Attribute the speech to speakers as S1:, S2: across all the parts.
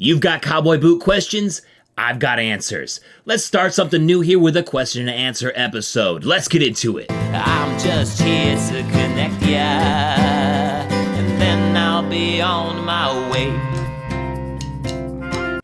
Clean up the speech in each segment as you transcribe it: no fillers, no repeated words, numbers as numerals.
S1: You've got cowboy boot questions, I've got answers. Let's start something new here with a question and answer episode. Let's get into it.
S2: I'm just here to connect ya, and then I'll be on my way.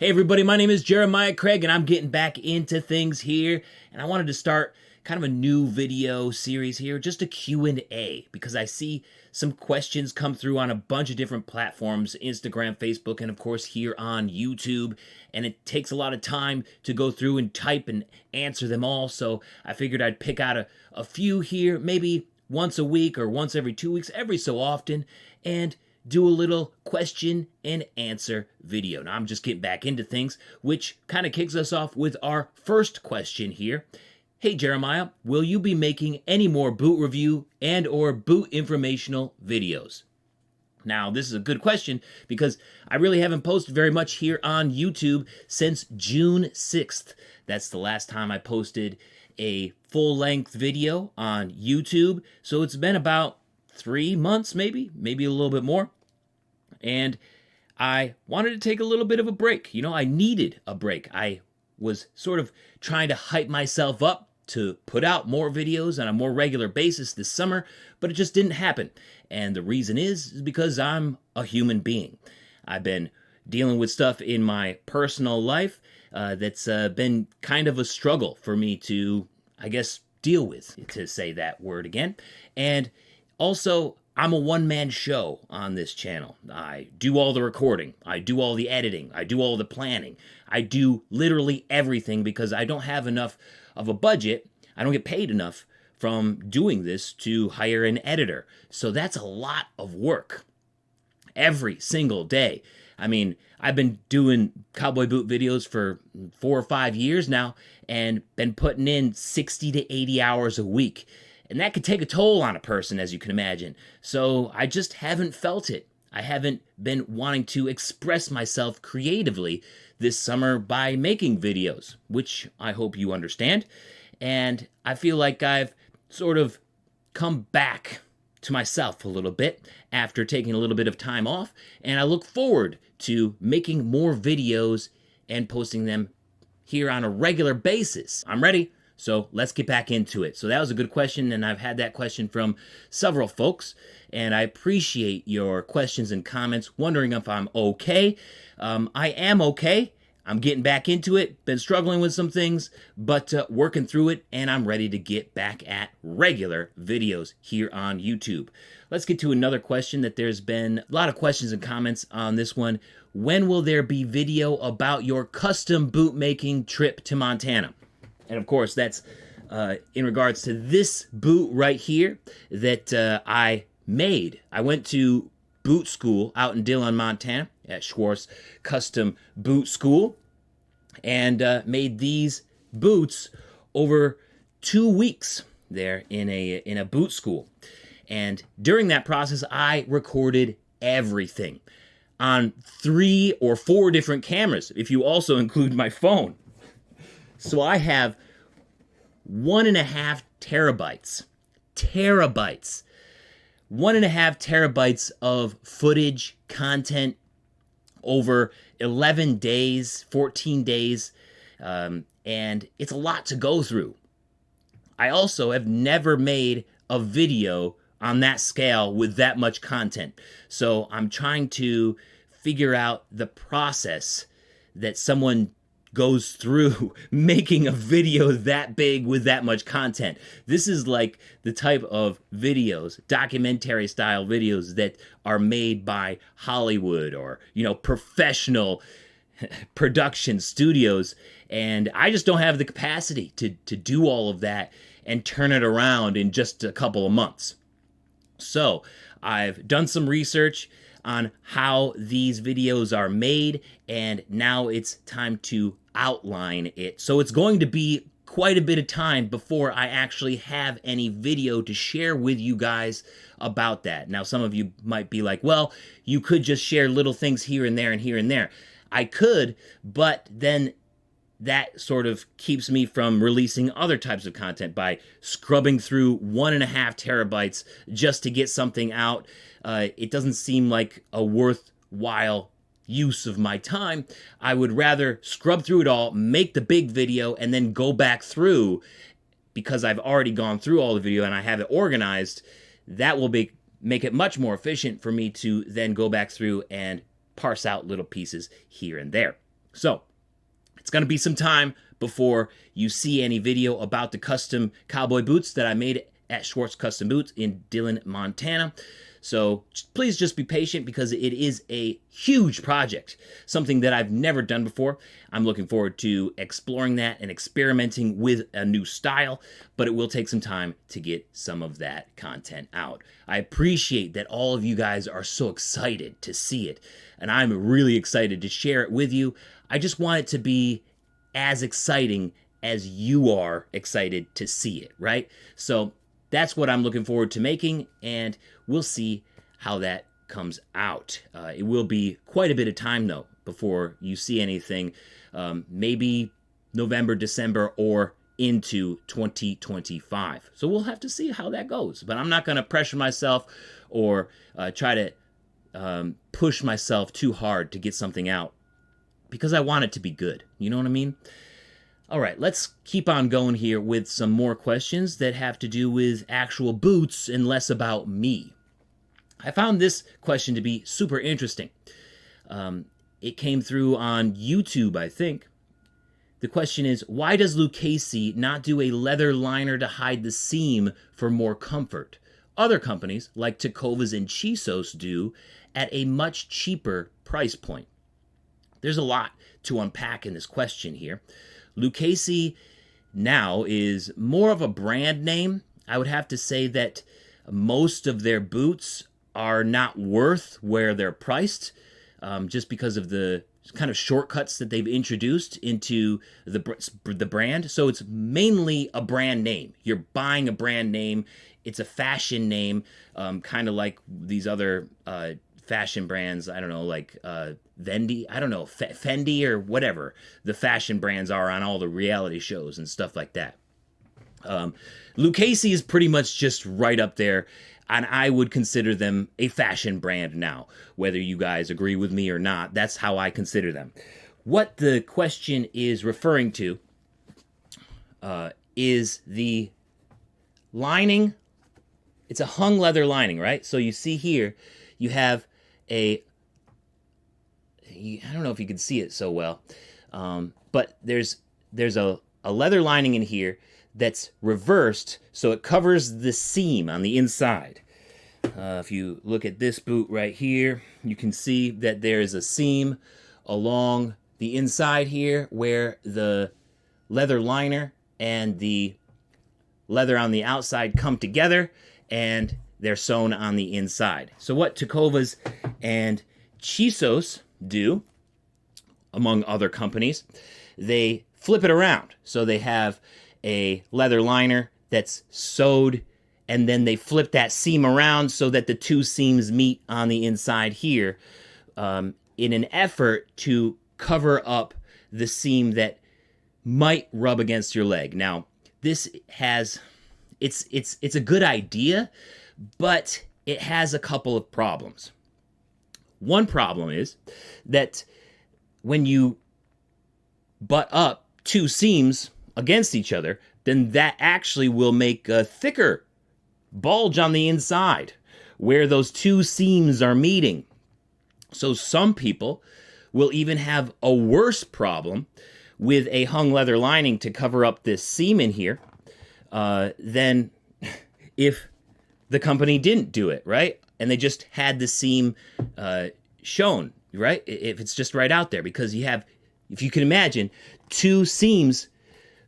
S1: Hey everybody, my name is Jeremiah Craig and I'm getting back into things here, and I wanted to start kind of a new video series here, just a Q&A, because I see some questions come through on a bunch of different platforms, Instagram, Facebook, and of course here on YouTube, and it takes a lot of time to go through and type and answer them all, so I figured I'd pick out a few here, maybe once a week or once every 2 weeks, every so often, and do a little question and answer video. Now I'm just getting back into things, which kind of kicks us off with our first question here. Hey Jeremiah, will you be making any more boot review and or boot informational videos? Now this is a good question because I really haven't posted very much here on YouTube since June 6th. That's the last time I posted a full-length video on YouTube. So it's been about 3 months, maybe a little bit more. And I wanted to take a little bit of a break. You know, I needed a break. I was sort of trying to hype myself up to put out more videos on a more regular basis this summer, but it just didn't happen. And the reason is because I'm a human being. I've been dealing with stuff in my personal life that's been kind of a struggle for me to, I guess, deal with, to say that word again. And also, I'm a one-man show on this channel. I do all the recording, I do all the editing, I do all the planning. I do literally everything because I don't have enough of a budget. I don't get paid enough from doing this to hire an editor. So that's a lot of work every single day. I mean, I've been doing cowboy boot videos for 4 or 5 years now and been putting in 60 to 80 hours a week. And that could take a toll on a person, as you can imagine. So I just haven't felt it. I haven't been wanting to express myself creatively this summer by making videos, which I hope you understand. And I feel like I've sort of come back to myself a little bit after taking a little bit of time off. And I look forward to making more videos and posting them here on a regular basis. I'm ready. So let's get back into it. So that was a good question, and I've had that question from several folks, and I appreciate your questions and comments, wondering if I'm okay. I am okay. I'm getting back into it, been struggling with some things, but working through it, and I'm ready to get back at regular videos here on YouTube. Let's get to another question that there's been a lot of questions and comments on this one. When will there be video about your custom boot making trip to Montana? And of course, that's in regards to this boot right here that I made. I went to boot school out in Dillon, Montana at Schwartz Custom Boot School and made these boots over 2 weeks there in a boot school. And during that process, I recorded everything on 3 or 4 different cameras, if you also include my phone. So I have 1.5 terabytes. 1.5 terabytes of footage, content over 11 days, 14 days, and it's a lot to go through. I also have never made a video on that scale with that much content. So I'm trying to figure out the process that someone goes through making a video that big with that much content. This is like the type of videos, documentary style videos that are made by Hollywood or, you know, professional production studios. And I just don't have the capacity to do all of that and turn it around in just a couple of months. So I've done some research on how these videos are made, and now it's time to outline it. So it's going to be quite a bit of time before I actually have any video to share with you guys about that. Now, some of you might be like, well, you could just share little things here and there and here and there. I could, but then that sort of keeps me from releasing other types of content by scrubbing through 1.5 terabytes just to get something out. It doesn't seem like a worthwhile, use of my time. I would rather scrub through it all, make the big video, and then go back through, because I've already gone through all the video and I have it organized. That will make it much more efficient for me to then go back through and parse out little pieces here and there. So it's going to be some time before you see any video about the custom cowboy boots that I made at Schwartz Custom Boots in Dillon, Montana. So please just be patient, because it is a huge project, something that I've never done before. I'm looking forward to exploring that and experimenting with a new style, but it will take some time to get some of that content out. I appreciate that all of you guys are so excited to see it, and I'm really excited to share it with you. I just want it to be as exciting as you are excited to see it, right? So that's what I'm looking forward to making, and we'll see how that comes out. It will be quite a bit of time, though, before you see anything. Maybe November, December, or into 2025. So we'll have to see how that goes. But I'm not going to pressure myself or try to push myself too hard to get something out, because I want it to be good. You know what I mean? All right, let's keep on going here with some more questions that have to do with actual boots and less about me. I found this question to be super interesting. It came through on YouTube, I think. The question is, why does Lucchese not do a leather liner to hide the seam for more comfort? Other companies, like Tecovas and Chisos, do at a much cheaper price point. There's a lot to unpack in this question here. Lucchese now is more of a brand name. I would have to say that most of their boots are not worth where they're priced, just because of the kind of shortcuts that they've introduced into the brand. So it's mainly a brand name. You're buying a brand name. It's a fashion name, kind of like these other fashion brands. I don't know, like Fendi, I don't know, Fendi or whatever the fashion brands are on all the reality shows and stuff like that. Lucchese is pretty much just right up there, and I would consider them a fashion brand now. Whether you guys agree with me or not, that's how I consider them. What the question is referring to is the lining. It's a hung leather lining, right? So you see here, you have I don't know if you can see it so well, but there's a leather lining in here that's reversed, so it covers the seam on the inside. If you look at this boot right here, you can see that there is a seam along the inside here where the leather liner and the leather on the outside come together, and they're sewn on the inside. So what Tecovas and Chisos do, among other companies, they flip it around. So they have a leather liner that's sewed, and then they flip that seam around so that the two seams meet on the inside here, in an effort to cover up the seam that might rub against your leg. Now, this has, it's a good idea, but it has a couple of problems. One problem is that when you butt up two seams against each other, then that actually will make a thicker bulge on the inside where those two seams are meeting. So some people will even have a worse problem with a hung leather lining to cover up this seam in here than if the company didn't do it, right? And they just had the seam shown, right? If it's just right out there, because you have, if you can imagine, two seams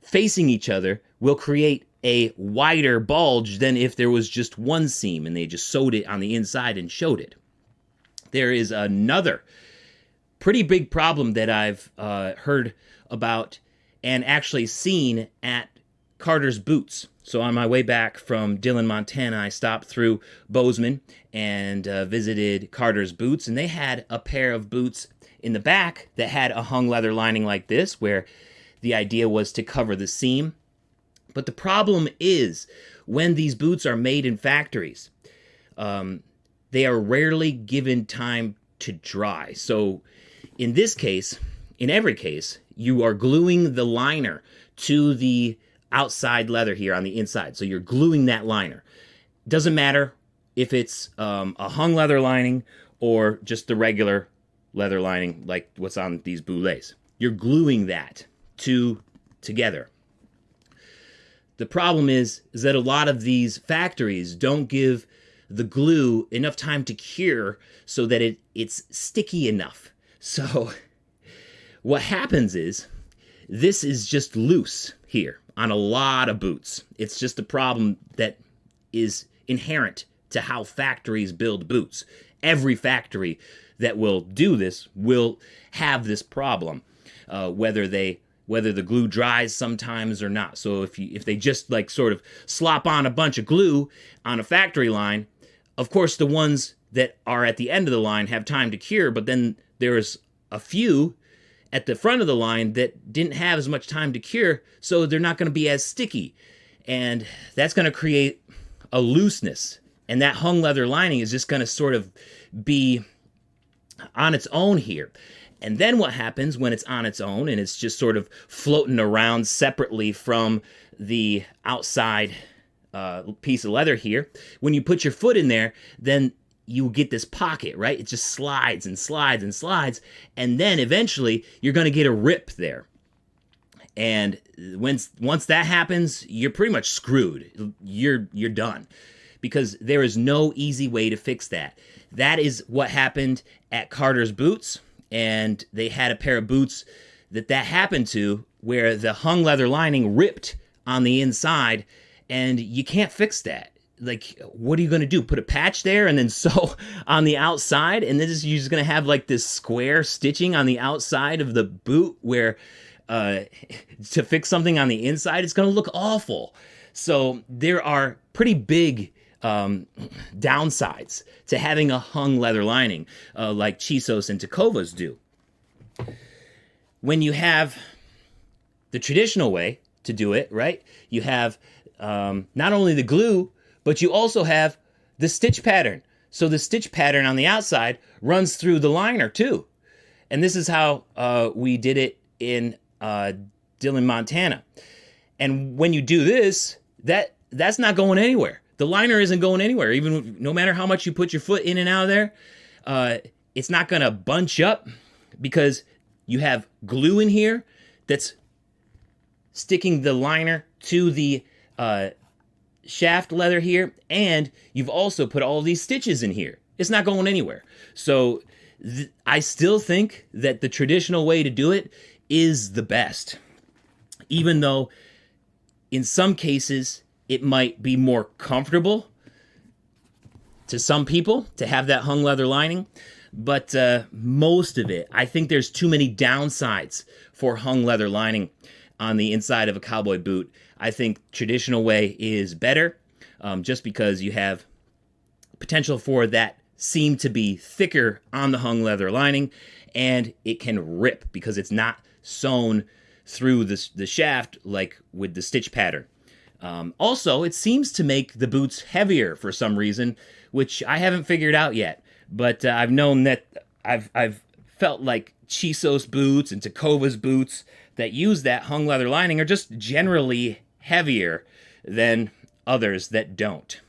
S1: facing each other will create a wider bulge than if there was just one seam and they just sewed it on the inside and showed it. There is another pretty big problem that I've heard about and actually seen at Carter's Boots. So on my way back from Dillon, Montana, I stopped through Bozeman and visited Carter's Boots, and they had a pair of boots in the back that had a hung leather lining like this, where the idea was to cover the seam. But the problem is, when these boots are made in factories, they are rarely given time to dry. So in this case, in every case, you are gluing the liner to the outside leather here on the inside. So you're gluing that liner. Doesn't matter if it's a hung leather lining or just the regular leather lining like what's on these boulets. You're gluing that together. The problem is that a lot of these factories don't give the glue enough time to cure so that it's sticky enough. So what happens is this is just loose here on a lot of boots. It's just a problem that is inherent to how factories build boots. Every factory that will do this will have this problem, whether the glue dries sometimes or not. So if they just like sort of slop on a bunch of glue on a factory line, of course the ones that are at the end of the line have time to cure, but then there's a few at the front of the line that didn't have as much time to cure, so they're not going to be as sticky. And that's going to create a looseness. And that hung leather lining is just going to sort of be on its own here. And then what happens when it's on its own and it's just sort of floating around separately from the outside piece of leather here, when you put your foot in there, then you get this pocket, right? It just slides and slides and slides, and then eventually you're going to get a rip there. And once that happens, you're pretty much screwed. You're done, because there is no easy way to fix that. That is what happened at Carter's Boots, and they had a pair of boots that happened to, where the hung leather lining ripped on the inside, and you can't fix that. Like, what are you going to do? Put a patch there and then sew on the outside? And then you're just going to have like this square stitching on the outside of the boot where to fix something on the inside, it's going to look awful. So there are pretty big downsides to having a hung leather lining like Chisos and Tecovas do. When you have the traditional way to do it, right? You have not only the glue, but you also have the stitch pattern. So the stitch pattern on the outside runs through the liner too. And this is how we did it in Dillon, Montana. And when you do this, that's not going anywhere. The liner isn't going anywhere. Even no matter how much you put your foot in and out of there, it's not going to bunch up, because you have glue in here that's sticking the liner to the shaft leather here, and you've also put all these stitches in here. It's not going anywhere. So I still think that the traditional way to do it is the best, even though in some cases it might be more comfortable to some people to have that hung leather lining. But most of it, I think there's too many downsides for hung leather lining on the inside of a cowboy boot. I think traditional way is better, just because you have potential for that seam to be thicker on the hung leather lining, and it can rip because it's not sewn through the shaft like with the stitch pattern. Also, it seems to make the boots heavier for some reason, which I haven't figured out yet. But I've known that I've felt like Chisos boots and Tecovas boots that use that hung leather lining are just generally heavier than others that don't.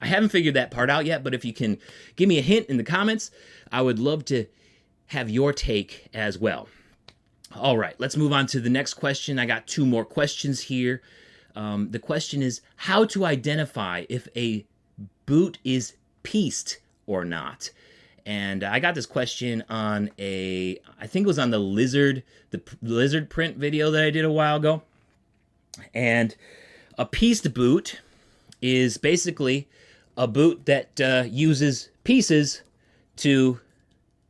S1: I haven't figured that part out yet, but if you can give me a hint in the comments, I would love to have your take as well. All right, let's move on to the next question. I got two more questions here. The question is how to identify if a boot is pieced or not. And I got this question on I think it was on the lizard print video that I did a while ago. And a pieced boot is basically a boot that uses pieces to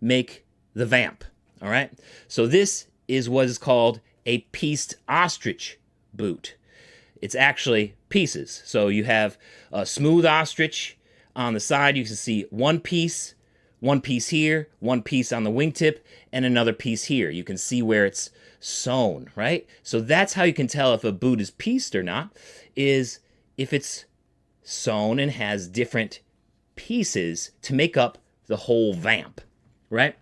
S1: make the vamp. All right. So this is what is called a pieced ostrich boot. It's actually pieces. So you have a smooth ostrich on the side. You can see one piece here, one piece on the wingtip, and another piece here. You can see where it's sewn, right? So that's how you can tell if a boot is pieced or not, is if it's sewn and has different pieces to make up the whole vamp, right?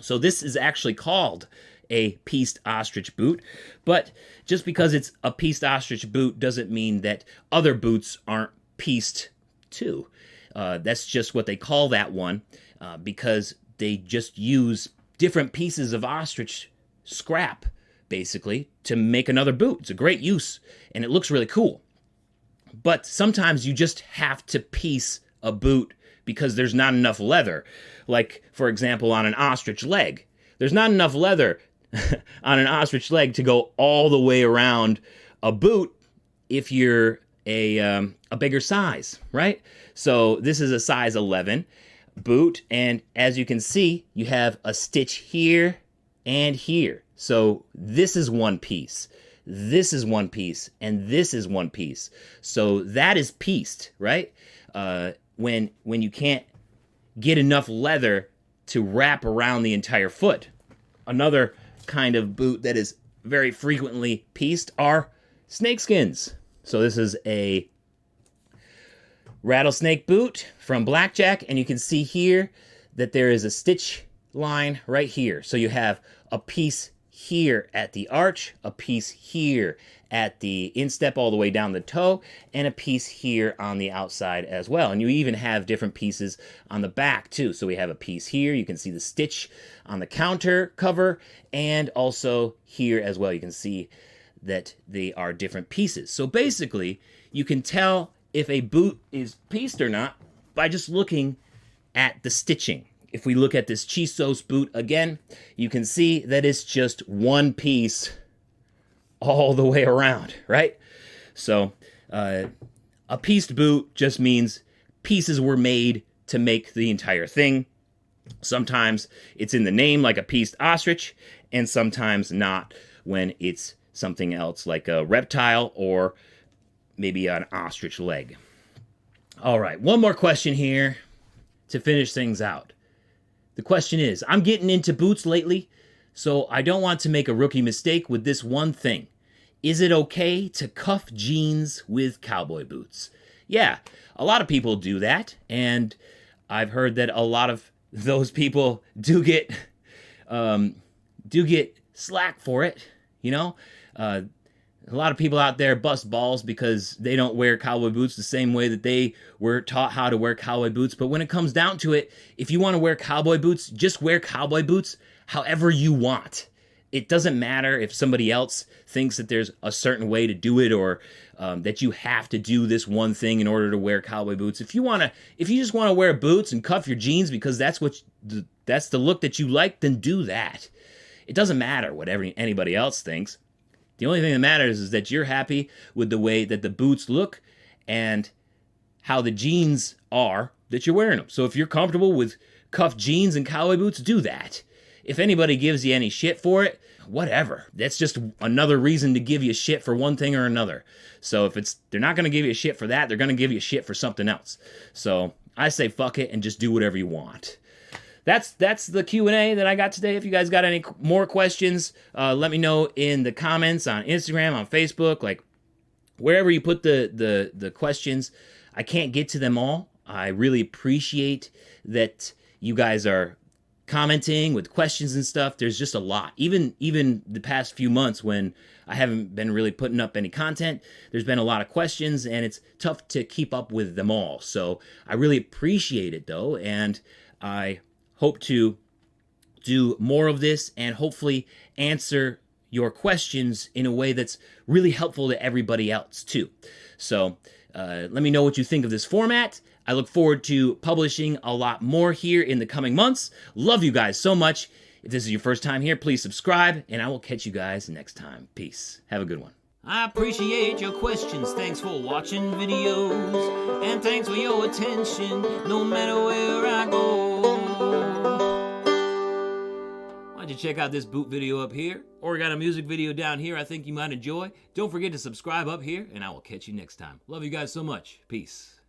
S1: So this is actually called a pieced ostrich boot, but just because it's a pieced ostrich boot doesn't mean that other boots aren't pieced too. That's just what they call that one, because they just use different pieces of ostrich scrap, basically, to make another boot. It's a great use, and it looks really cool. But sometimes you just have to piece a boot because there's not enough leather. Like, for example, on an ostrich leg. There's not enough leather on an ostrich leg to go all the way around a boot if you're a bigger size, right? So this is a size 11 boot, and as you can see, you have a stitch here and here. So this is one piece, this is one piece, and this is one piece. So that is pieced, right? When you can't get enough leather to wrap around the entire foot. Another kind of boot that is very frequently pieced are snakeskins. So this is a rattlesnake boot from Blackjack, and you can see here that there is a stitch line right here. So you have a piece here at the arch, a piece here at the instep all the way down the toe, and a piece here on the outside as well. And you even have different pieces on the back too. So we have a piece here, you can see the stitch on the counter cover, and also here as well. You can see that they are different pieces. So basically, you can tell if a boot is pieced or not by just looking at the stitching. If we look at this Chisos boot again, you can see that it's just one piece all the way around, right? So a pieced boot just means pieces were made to make the entire thing. Sometimes it's in the name, like a pieced ostrich, and sometimes not, when it's something else like a reptile or maybe an ostrich leg. All right, one more question here to finish things out. The question is, I'm getting into boots lately, so I don't want to make a rookie mistake with this one thing. Is it okay to cuff jeans with cowboy boots? Yeah, a lot of people do that, and I've heard that a lot of those people do get slack for it, you know? A lot of people out there bust balls because they don't wear cowboy boots the same way that they were taught how to wear cowboy boots. But when it comes down to it, if you want to wear cowboy boots, just wear cowboy boots however you want. It doesn't matter if somebody else thinks that there's a certain way to do it, or that you have to do this one thing in order to wear cowboy boots. If you just want to wear boots and cuff your jeans because that's the look that you like, then do that. It doesn't matter what anybody else thinks. The only thing that matters is that you're happy with the way that the boots look and how the jeans are that you're wearing them. So if you're comfortable with cuffed jeans and cowboy boots, do that. If anybody gives you any shit for it, whatever. That's just another reason to give you shit for one thing or another. So if they're not going to give you shit for that, they're going to give you shit for something else. So I say fuck it and just do whatever you want. That's the Q&A that I got today. If you guys got any more questions, let me know in the comments on Instagram, on Facebook, like wherever you put the questions. I can't get to them all. I really appreciate that you guys are commenting with questions and stuff. There's just a lot. Even the past few months when I haven't been really putting up any content, there's been a lot of questions, and it's tough to keep up with them all. So I really appreciate it, though, and I hope to do more of this and hopefully answer your questions in a way that's really helpful to everybody else too. So let me know what you think of this format. I look forward to publishing a lot more here in the coming months. Love you guys so much. If this is your first time here, please subscribe, and I will catch you guys next time. Peace. Have a good one. I appreciate your questions. Thanks for watching videos, and thanks for your attention, no matter where I go. Why don't you check out this boot video up here, or we got a music video down here I think you might enjoy. Don't forget to subscribe up here, and I will catch you next time. Love you guys so much. Peace.